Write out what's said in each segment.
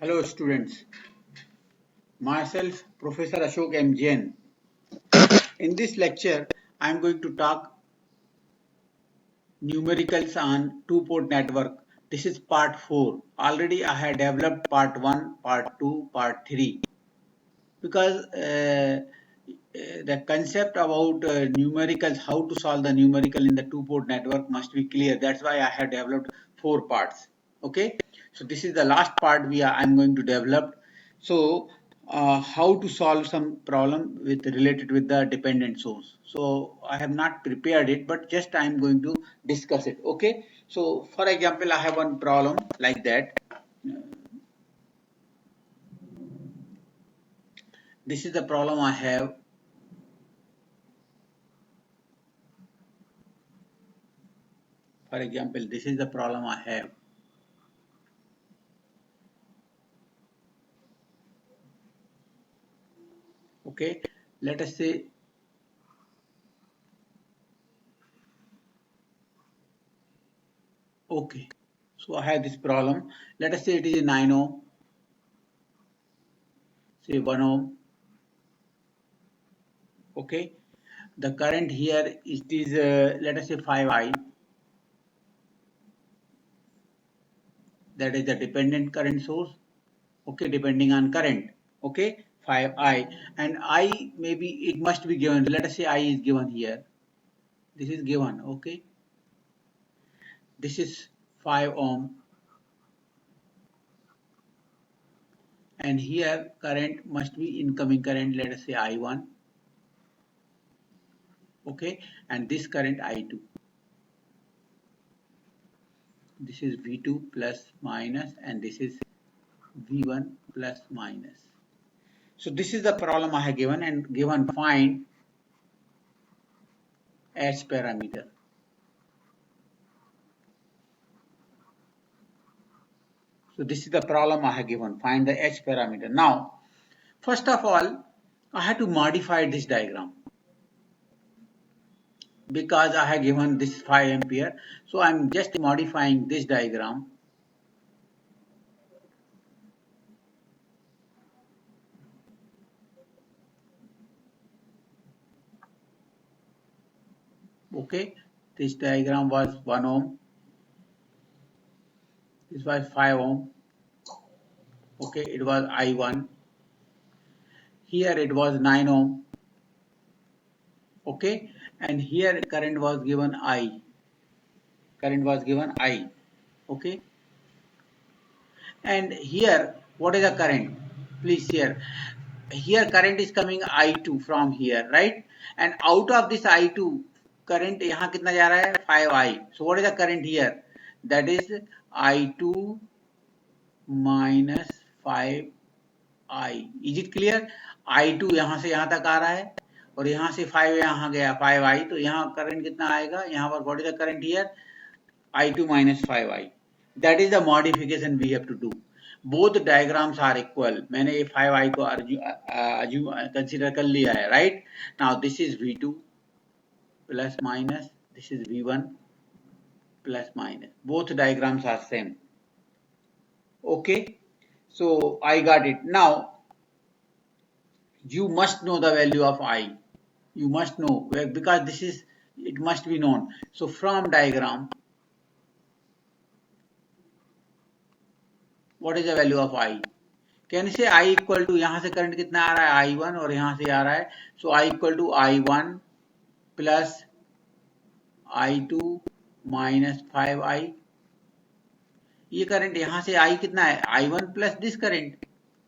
Hello students, myself Professor Ashok M. Jain. In this lecture, I am going to talk numericals on two-port network. This is part 4. Already I had developed part 1, part 2, part 3 because the concept about numericals, how to solve the numerical in the two-port network must be clear. That's why I have developed 4 parts. Okay, so this is the last part I'm going to develop. So how to solve some problem related with the dependent source. So I have not prepared it, but just I am going to discuss it. Okay, so for example, I have one problem like that. This is the problem I have. For example, this is the problem I have. Okay, let us say okay, so I have this problem. Let us say it is a 9 ohm, say 1 ohm. Okay, the current here is let us say 5i, that is the dependent current source. Okay, depending on current. Okay, 5i, and I maybe it must be given. Let us say I is given here. This is given. Okay, this is 5 ohm, and here current must be incoming current. Let us say I1. Okay, and this current I2. This is V2 plus minus, and this is V1 plus minus. So this is the problem I have given, and given find H parameter. So this is the problem I have given, find the H parameter. Now, first of all, I have to modify this diagram because I have given this 5 ampere. So I'm just modifying this diagram. Okay, this diagram was 1 ohm. This was 5 ohm. Okay, it was I1. Here it was 9 ohm. Okay, and here current was given I. Current was given I. Okay, and here what is the current? Please here current is coming I2 from here, right? And out of this I2 current यहाँ कितना जा रहा है 5I. So what is the current here? That is I2 minus 5I. Is it clear? I2 यहाँ से यहाँ तक आ रहा है और यहाँ से 5 यहाँ गया 5I. तो यहाँ करंट कितना आएगा? यहाँ पर what is the current here? I2 minus 5I. That is the modification we have to do. Both diagrams are equal. मैंने ये 5I को consider कर लिया है, right? Now this is V2 plus minus. This is V1 plus minus. Both diagrams are same. Okay, so I got it. Now you must know the value of I. You must know because this is it must be known. So from diagram, what is the value of I? Can you say I equal to यहाँ से current कितना आ रहा है I1 और यहाँ से आ रहा है so I equal to I1 plus I2 minus 5I. ये करंट यहाँ से I कितना है I1 plus this current.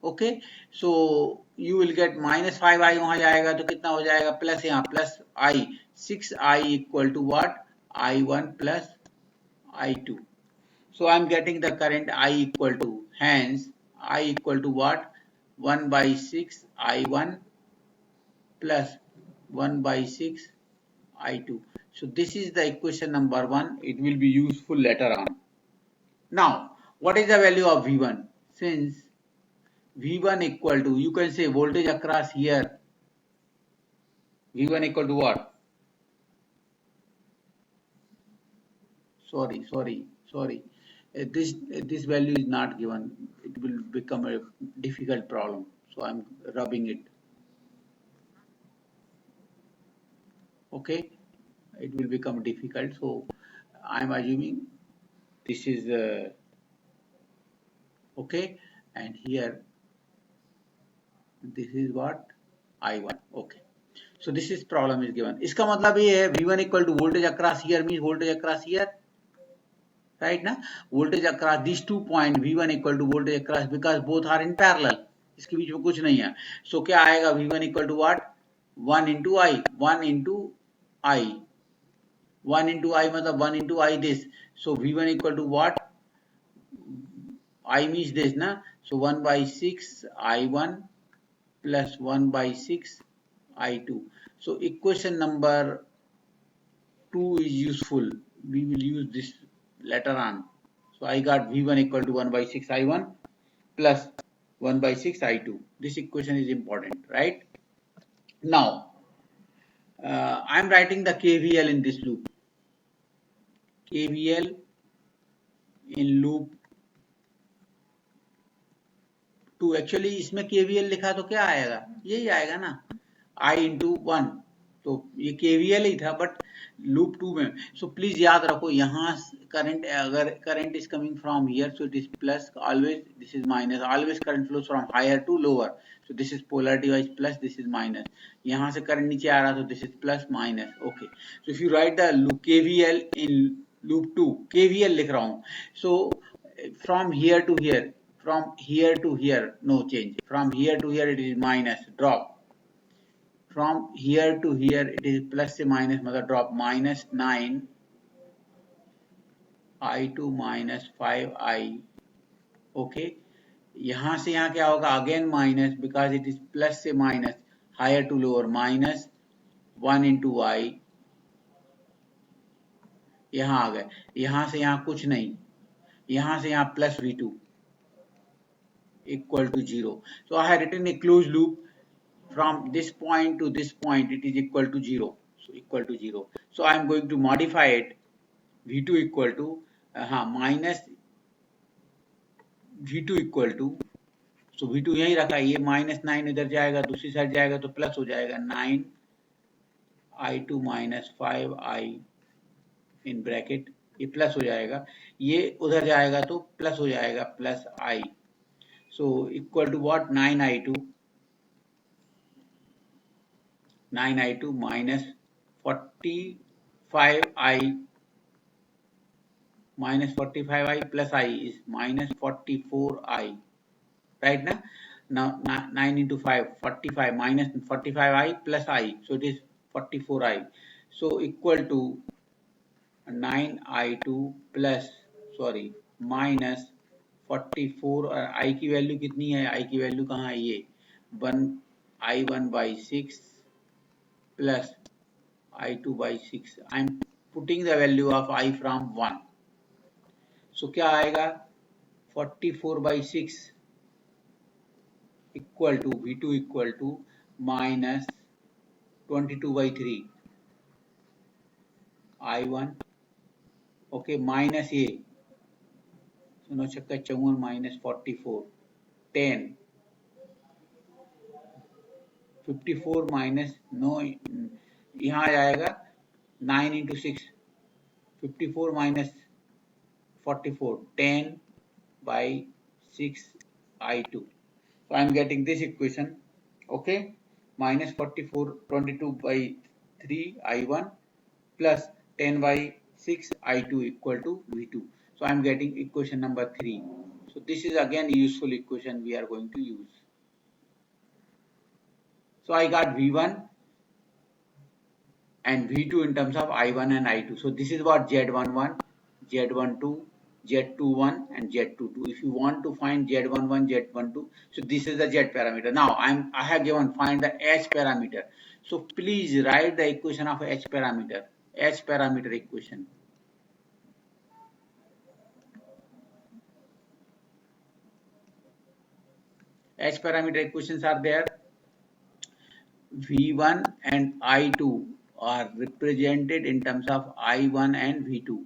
Okay, so you will get minus 5I वहां जाएगा तो कितना हो जाएगा प्लस यहाँ plus I 6I equal to what I1 plus I2. So I am getting the current I equal to, hence I equal to what 1 by 6 I1 plus 1 by 6 I2. So this is the equation number 1. It will be useful later on. Now what is the value of V1? Since V1 equal to, you can say voltage across here, V1 equal to what? Sorry. this value is not given. It will become a difficult problem, so I'm rubbing it. Okay, it will become difficult, so I'm assuming this is okay, and here this is what I1. Okay, so this is problem is given. इसका मतलब ये है V1 equal to voltage across here means voltage across here, right ना? Voltage across these 2 point V1 equal to voltage across, because both are in parallel, इसके बीच में कुछ नहीं है. So क्या आएगा? V1 equal to what? 1 into I, 1 into I, 1 into I मतलब 1 into I this. So V1 equal to what? I means this ना. So 1 by 6 I1 plus 1 by 6 I2. So equation number 2 is useful. We will use this later on. So I got V1 equal to 1 by 6 I1 plus 1 by 6 I2. This equation is important, right? Now, I am writing the KVL in this loop. KVL in loop 2. Actually इसमें KVL लिखा तो क्या आएगा? यही आएगा ना, I into 1. तो ये KVL ही था, बट लूप 2 में. सो प्लीज याद रखो, यहाँ करंट, अगर current is coming from here, so it is plus always, this is minus. Always current flows from higher to lower, so this is polarity wise plus, this is minus. यहाँ से current नीचे आ रहा, तो this is plus minus. Okay, so if you write the KVL in loop 2, KVL लिख रहा हूँ. So from here to here, from here to here, no change. From here to here it is minus, drop. From here to here it is plus से minus मतलब drop, minus 9 I2 minus 5I. okay, यहाँ से यहाँ क्या होगा? again minus, because it is plus से minus, higher to lower, minus 1 into I. यहाँ आ गए, यहाँ से यहाँ कुछ नहीं, यहाँ से यहाँ plus V2 equal to 0. So I have written a closed loop. From this point to this point it is equal to 0, so equal to 0. So I am going to modify it. V2 equal to minus V2 equal to, so V2 यही रखा, ये minus 9 इधर जाएगा, दूसरी side जाएगा तो plus हो जाएगा, 9 I2 minus 5I in bracket, ये प्लस हो जाएगा, ये उधर जाएगा तो प्लस हो जाएगा, plus I. So equal to what? 9I2 minus 45I minus 45I plus I is minus 44I, right now? Now 9 into 5, 45 minus 45I plus I, so it is 44I. So equal to 9I2 plus, sorry, minus 44. और I की value कितनी है? I की value कहाँ है? ये 1 by 6 plus I2 by 6. I am putting the value of I from 1. So क्या आएगा? 44 by 6 equal to V2 equal to minus 22 by 3 I1. Okay, minus ये, so 9 छक्का 54 minus 44, 10. 54 minus, no, यहाँ आएगा 9 into 6, 54 minus 44, 10 by 6 I2. So I am getting this equation. Okay, minus 44, 22 by 3 I1 plus 10 by 6 I2 equal to V2. So I am getting equation number 3. So this is again a useful equation we are going to use. So I got V1 and V2 in terms of I1 and I2. So this is what Z11, Z12, Z21 and Z22. If you want to find Z11, Z12, so this is the Z parameter. Now I have given find the H parameter. So please write the equation of H parameter. H parameter equation. H parameter equations are there. V1 and I2 are represented in terms of I1 and V2.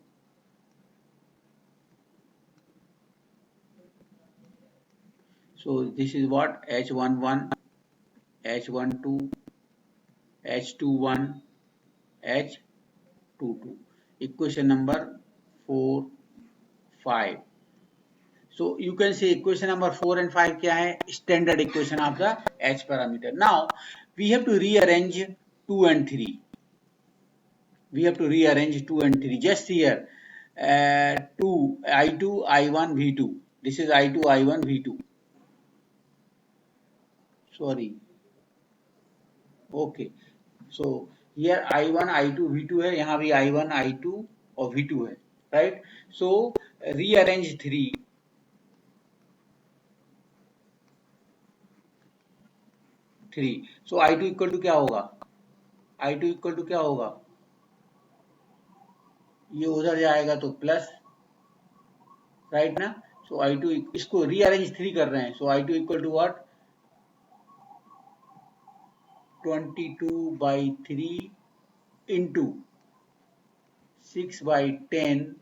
So this is what H11, H12, H21, H22. Equation number 4, 5. So you can say equation number 4 and 5 kya hai? Standard equation of the H parameter. Now we have to rearrange 2 and 3. We have to rearrange 2 and 3. Just here, 2, I2, I1, V2. This is I2, I1, V2. Sorry. Okay. So here I1, I2, V2 है, यहाँ भी I1, I2 और V2 है, right? So rearrange 3. So I2 equal to क्या होगा? I2 equal to क्या होगा? ये उधर जाएगा तो प्लस, राइट ना? सो I2 इसको रीअरेंज 3 कर रहे हैं. So I2 equal to what? 22/3 into 6/10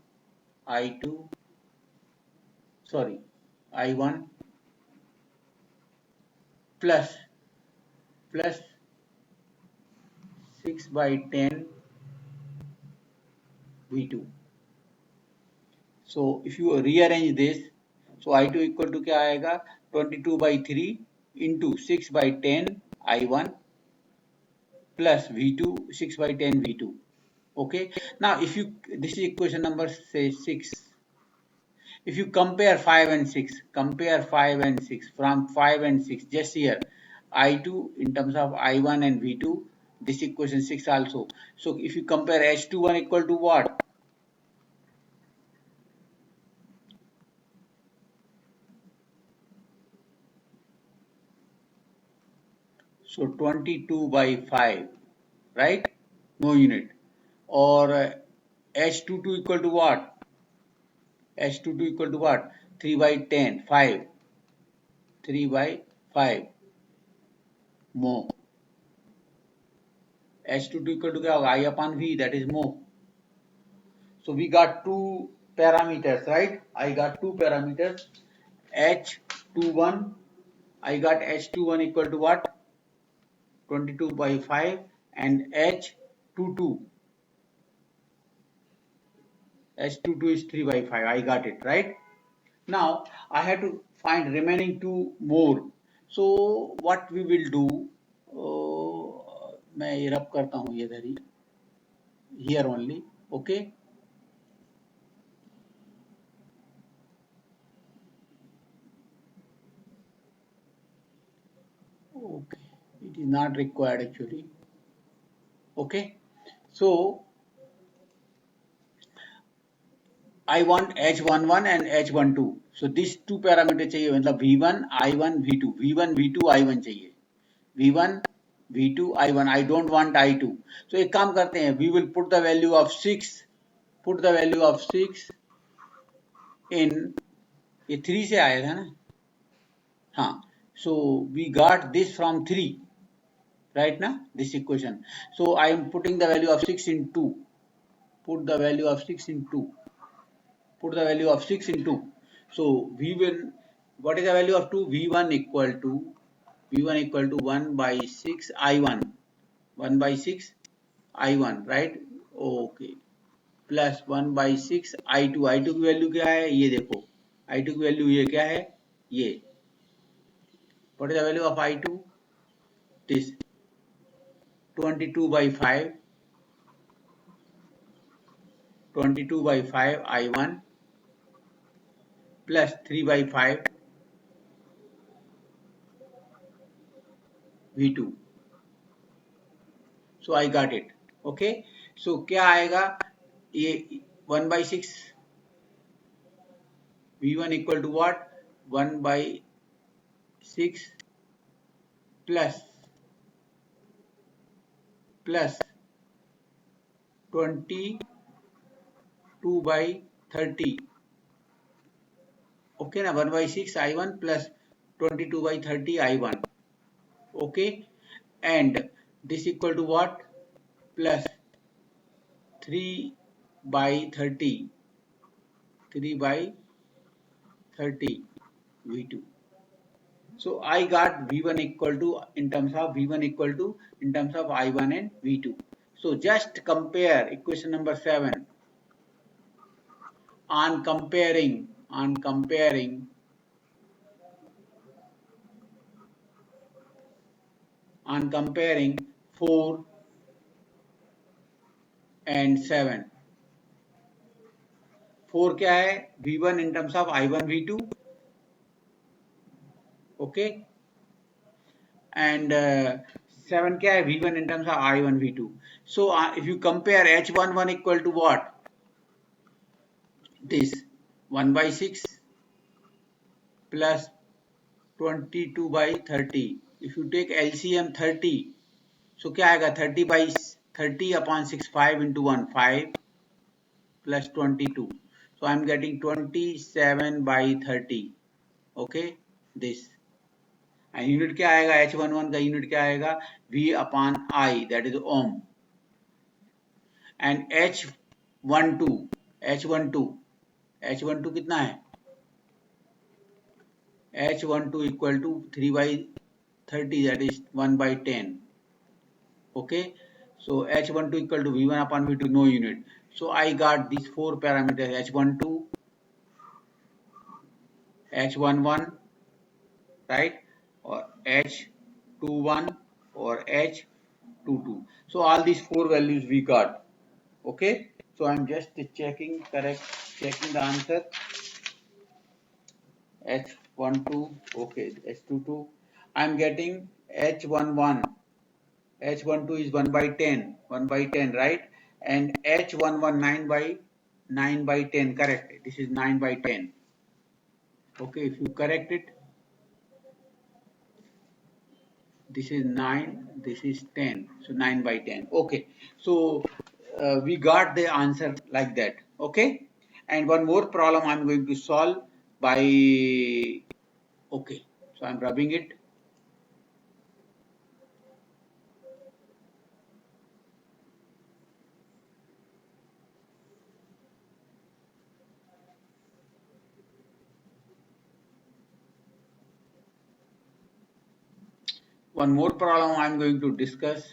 I2, sorry, I1 plus 6/10 V2. So if you rearrange this, so I2 equal to क्या आएगा? 22/3 into 6/10 I1 plus V2, 6/10 V2. Okay. Now if you, this is equation number say 6. If you compare 5 and 6, compare 5 and 6, from 5 and 6, just here I2 in terms of I1 and V2, this equation 6 also. So if you compare H21 equal to what? So 22/5, right? No unit. Or H22 equal to what? H22 equal to what? 3/10, 5. 3/5 more. H22 equal to क्या होगा? I upon V, that is more. So we got two parameters, right? I got two parameters. H21, I got H21 equal to what? 22/5, and H22 is 3/5. I got it, right? Now I have to find remaining two more. So what we will do, मैं ये रब करता हूँ ये इधर ही, here only, okay? Okay, it is not required actually. Okay, so I want H11 and H12. So these two parameter चाहिए, मतलब V1, I1, V2, V1, V2, I1 चाहिए, V1, V2, I1. I don't want I2. So एक काम करते हैं, we will put the value of 6, put the value of 6 in, ये 3 से आया था ना? हाँ. So we got this from 3, right now, this equation. So I am putting the value of 6 in 2. Put the value of 6 in 2. Put the value of 6 in 2. So we will, what is the value of 2? V1 equal to 1/6 I1. 1/6 I1, right? Okay. Plus 1/6 I2. I2 की value क्या है? ये देखो. I2 की value ये क्या है? ये. What is the value of I2? This 22/5. 22/5 I1 plus 3/5 V2. So I got it. Okay. So क्या आएगा? ये 1/6 V1 equal to what? 1/6 plus 22/30. Okay ना? 1/6 I1 plus 22/30 I1. Okay, and this equal to what? Plus 3/30 V2. So I got V1 equal to in terms of I1 and V2. So just compare equation number 7 on comparing 4 and 7. 4 क्या है? V1 in terms of I1 V2, okay, and 7 क्या है? V1 in terms of I1 V2. So if you compare H11 equal to what? This 1 by 6 plus 22 by 30. If you take LCM 30, so क्या आएगा? 30 by 30 upon 6, 5 into 1, 5 plus 22. So I'm getting 27 by 30. Okay, this. And unit क्या आएगा? H11 का unit क्या आएगा? V upon I, that is ohm. And H12 कितना है? H12 equal to 3 by 30, that is 1 by 10. Okay, so H12 equal to V1 upon V2, no unit. So I got these 4 parameters: H12, H11, right, or H21 or H22. So all these 4 values we got. Okay, so I'm just checking the answer. H12, okay, H22. I'm getting H11. H12 is 1 by 10, right? And H11 9 by 10, correct? This is 9 by 10. Okay, if you correct it, this is 9, this is 10. So 9 by 10. Okay, so we got the answer like that. Okay, and one more problem I'm going to solve by, okay, so I'm rubbing it. One more problem I'm going to discuss.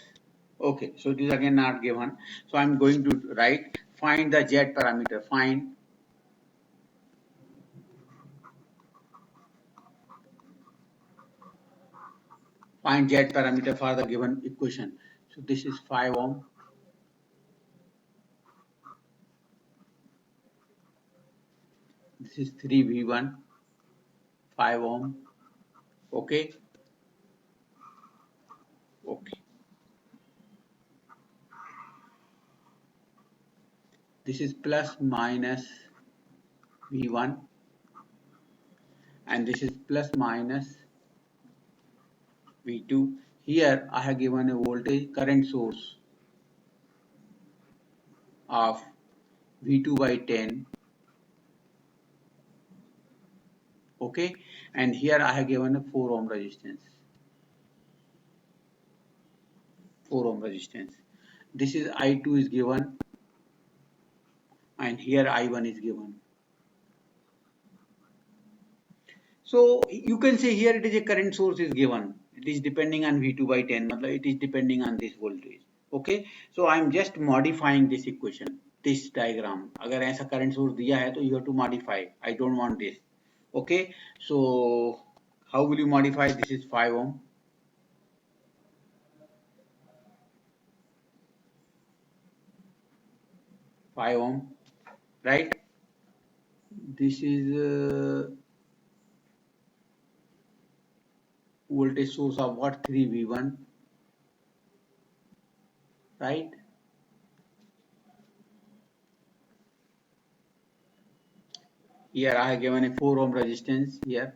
Okay, so it is again not given. So I'm going to write, find the Z parameter. Find Z parameter for the given equation. So this is 5 ohm. This is 3V1, 5 ohm. Okay. Okay. This is plus minus V1, and this is plus minus V2. Here I have given a voltage current source of V2 by 10. Okay, and here I have given a 4 ohm resistance. 4 ohm resistance. This is I2 is given, and here I1 is given. So you can say here it is a current source is given. It is depending on V2 by 10. It is depending on this voltage. Okay. So I am just modifying this equation, this diagram. अगर ऐसा current source दिया है तो you have to modify. I don't want this. Okay. So how will you modify? This is 5 ohm. Right? This is voltage source of what? 3V1, right? Here I have given a 4 ohm resistance here,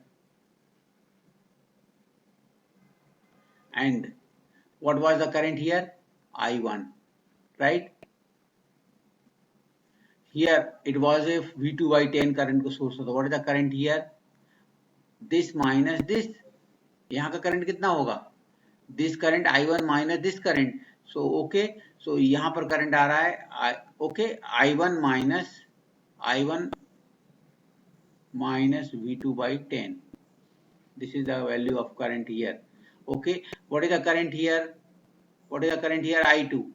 and what was the current here? I1, right? Here it was a V2 by 10 current को source होता. What is the current here? This minus this. यहाँ का current कितना होगा? This current I1 minus this current. So okay. So यहाँ पर current आ रहा है. Okay. I1 minus V2 by 10. This is the value of current here. Okay, what is the current here? What is the current here? I2.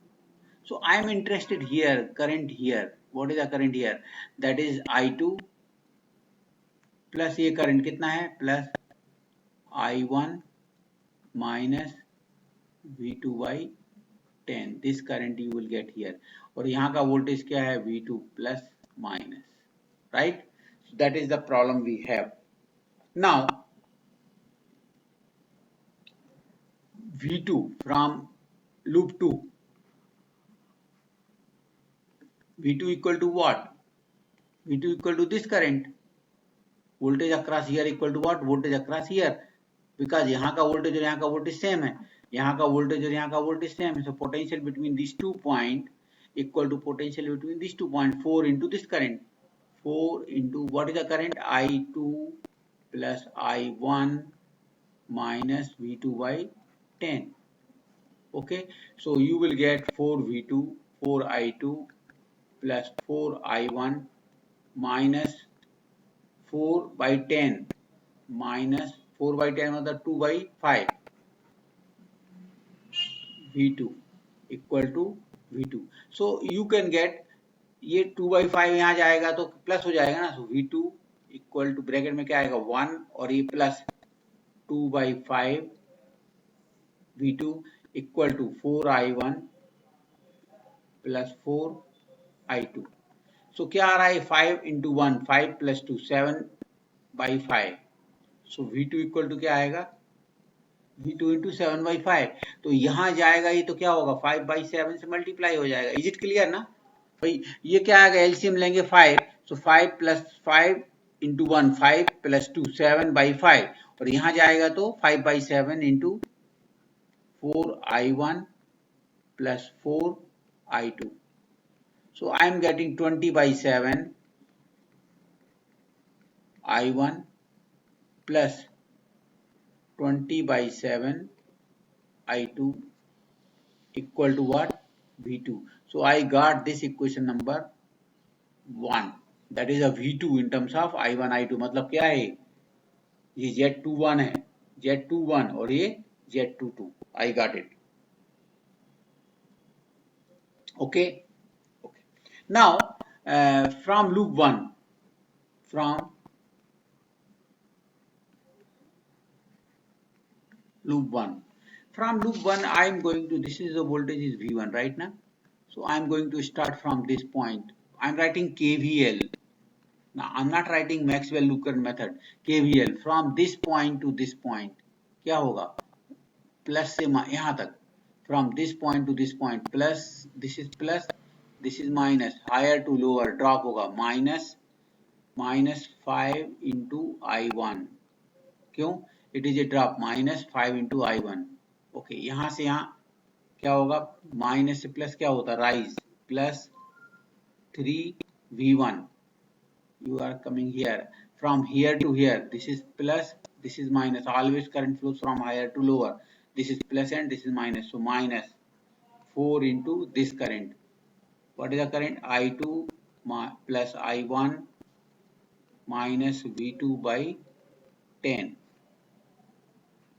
So I am interested here, current here. What is the current here? That is I2 plus ये current कितना है? Plus I1 minus V2 by 10. This current you will get here. और यहाँ का voltage क्या है? V2 plus minus. Right? So that is the problem we have. Now V2 from loop 2. V2 equal to what? V2 equal to this current. Voltage across here equal to what? Voltage across here. Because यहाँ का voltage और यहाँ का voltage same है. यहाँ का voltage और यहाँ का voltage same है. So potential between these 2 point equal to potential between these 2 point 4 into this current. 4 into what is the current? I2 plus I1 minus V2 by 10. Okay. So you will get 4V2, 4I2 plus 4I1 minus 4 by 10 minus 4 by 10 मतलब 2 by 5 V2 equal to V2. So you can get ये 2 by 5 यहाँ जाएगा तो plus हो जाएगा ना. So V2 equal to bracket में क्या आएगा 1 और ये plus 2 by 5 V2 equal to 4I1 plus 4I2. So क्या आ रहा है 5 into 1 5 plus 2 7 by 5. So V2 equal to क्या आएगा V2 into 7 by 5. तो यहाँ जाएगा ये तो क्या होगा 5 by 7 से मल्टीप्लाई हो जाएगा. इज इट क्लियर ना भाई. ये क्या आएगा एलसीएम लेंगे 5. सो 5 plus 5 into 1 5 plus 2 7 by 5 और यहाँ जाएगा तो 5 by 7 into 4I1 plus 4I2. So I am getting 20 by 7 I1 plus 20 by 7 I2 equal to what? V2. So I got this equation number 1. That is a V2 in terms of I1 I2. मतलब क्या है ये Z21 है Z21 और ये Z22. I got it. Okay. Okay. Now from loop 1 I am going to, this is the voltage is V1 right now. So I am going to start from this point. I am writing KVL. Now I am not writing Maxwell-Luker method. KVL from this point to this point. क्या होगा? Plus से यहाँ तक. From this point to this point. Plus, this is plus, this is minus. Higher to lower drop होगा. Minus 5 into I1. क्यों? It is a drop. Minus 5 into I1. Okay. यहाँ से यहाँ क्या होगा? माइनस से प्लस क्या होता है? Rise. Plus 3V1. You are coming here. From here to here. This is plus. This is minus. Always current flows from higher to lower. This is plus and this is minus. So minus 4 into this current. What is the current? I2 plus I1 minus V2 by 10.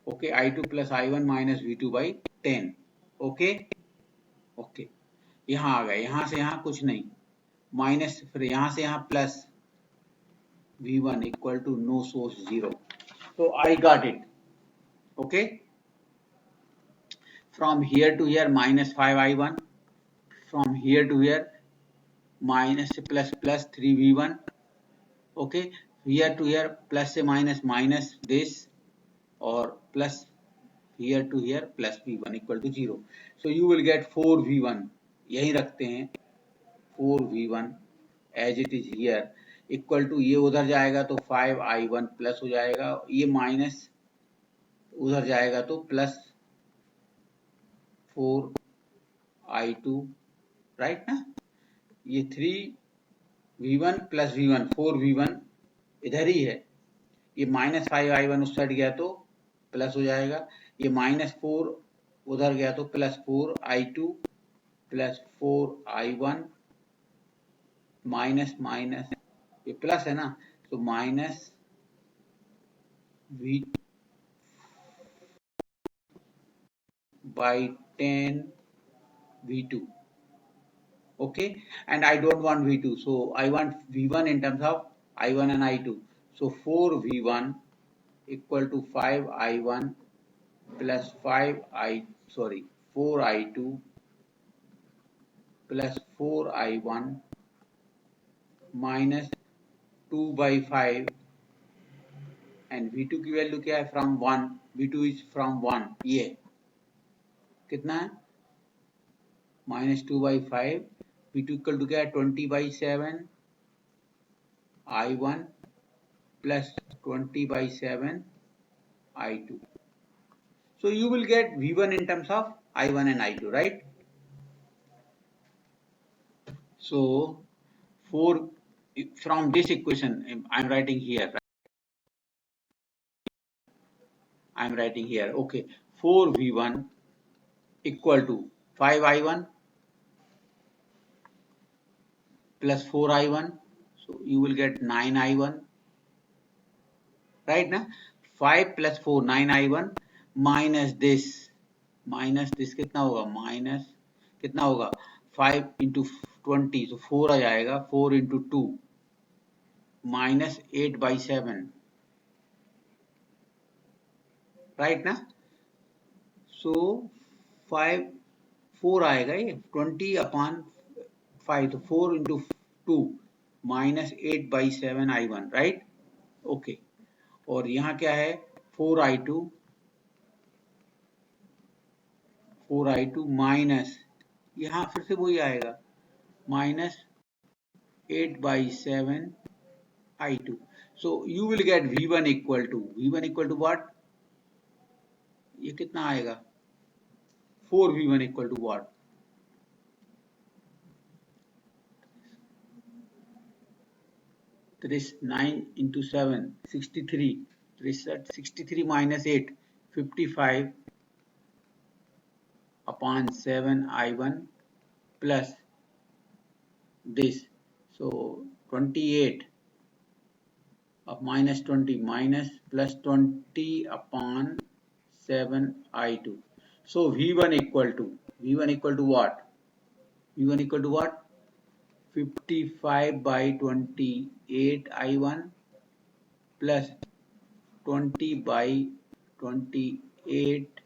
Okay. I2 plus I1 minus V2 by 10. Okay. Okay. यहाँ आ गए. यहाँ से यहाँ कुछ नहीं. Minus फिर यहाँ से यहाँ plus V1 equal to no source 0. So I got it. Okay. From here to here minus 5I1. From here to here minus plus 3V1. Okay. Here to here plus से minus this और plus here to here plus V1 equal to 0. So you will get 4V1. यही रखते हैं 4V1 as it is here. Equal to ये उधर जाएगा तो 5I1 plus हो जाएगा. ये माइनस उधर जाएगा तो प्लस 4I2 राइट ना. ये 3V1 प्लस V1 4V1 इधर ही है. ये माइनस 5I1 उस साइड गया तो प्लस हो जाएगा. ये माइनस 4 उधर गया तो plus 4I2 plus 4I1 minus minus ये प्लस है ना. तो minus by 10 V2. Okay, and I don't want V2, so I want V1 in terms of I1 and I2. So 4V1 equal to 5I1 plus 4I2 plus 4I1 minus 2 by 5, and V2 की value क्या है? From 1. V2 is from 1. ये कितना है? Minus 2 by 5. V2 equal to क्या है? 20 by 7 I1 plus 20 by 7 I2. So you will get V1 in terms of I1 and I2, right? So 4 from this equation I'm writing here. Right? I'm writing here. Okay, 4V1 equal to 5I1 plus 4I1. So you will get 9I1. Right now 5 plus 4 9I1 minus this कितना होगा? Minus कितना होगा? 5 into 20, so 4 आ जाएगा. 4 into 2 minus 8 by 7. Right ना? सो 4 आएगा ये 20 upon 5, तो 4 into 2 minus 8 by 7 I1, right? Okay, और यहाँ क्या है? 4I2 माइनस, यहाँ फिर से वही आएगा, minus 8 by 7 I2. So you will get V1 equal to what? ये कितना आएगा? 4V1 equal to what? That is 9 into 7, 63. 63 minus 8, 55 upon 7 I1 plus this. So 28 of minus 20 minus plus 20 upon 7 I2. So V1 equal to what? V1 equal to what? 55 by 28 I1 plus 20 by 28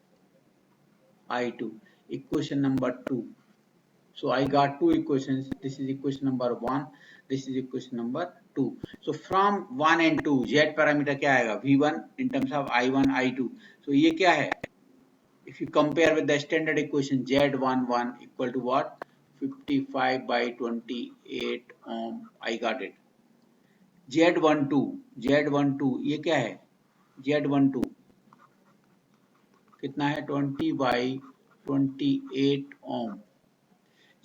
I2. Equation number 2. So I got two equations. This is equation number 1. This is equation number 2. So from 1 and 2, Z parameter क्या आएगा? V1 in terms of I1, I2. So ये क्या है? If you compare with the standard equation, Z11 equal to what? 55 by 28 ohm. I got it. Z12 ये क्या है? Z12 कितना है? 20 by 28 ohm.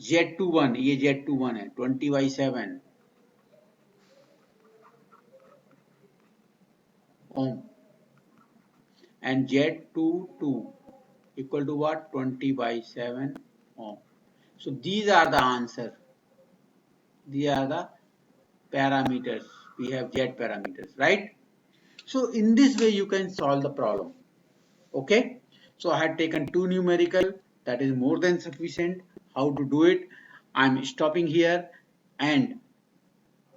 Z21 ये Z21 है 20 by 7 ohm, and Z22 equal to what? 20 by 7 ohm. So these are the answer. These are the parameters. We have Z parameters, right? So in this way you can solve the problem. Okay, so I had taken two numerical, that is more than sufficient. How to do it? I'm stopping here, and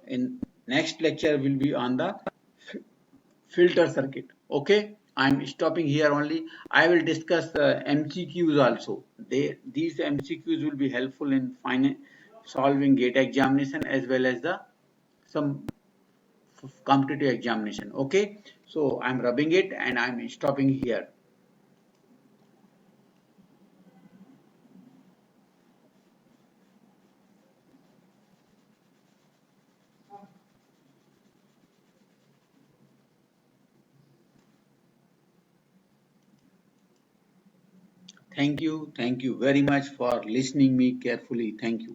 in next lecture will be on the filter circuit. Okay, I'm stopping here only. I will discuss MCQs also. These MCQs will be helpful in solving GATE examination as well as the some competitive examination. Okay, so I'm rubbing it and I'm stopping here. Thank you very much for listening me carefully. Thank you.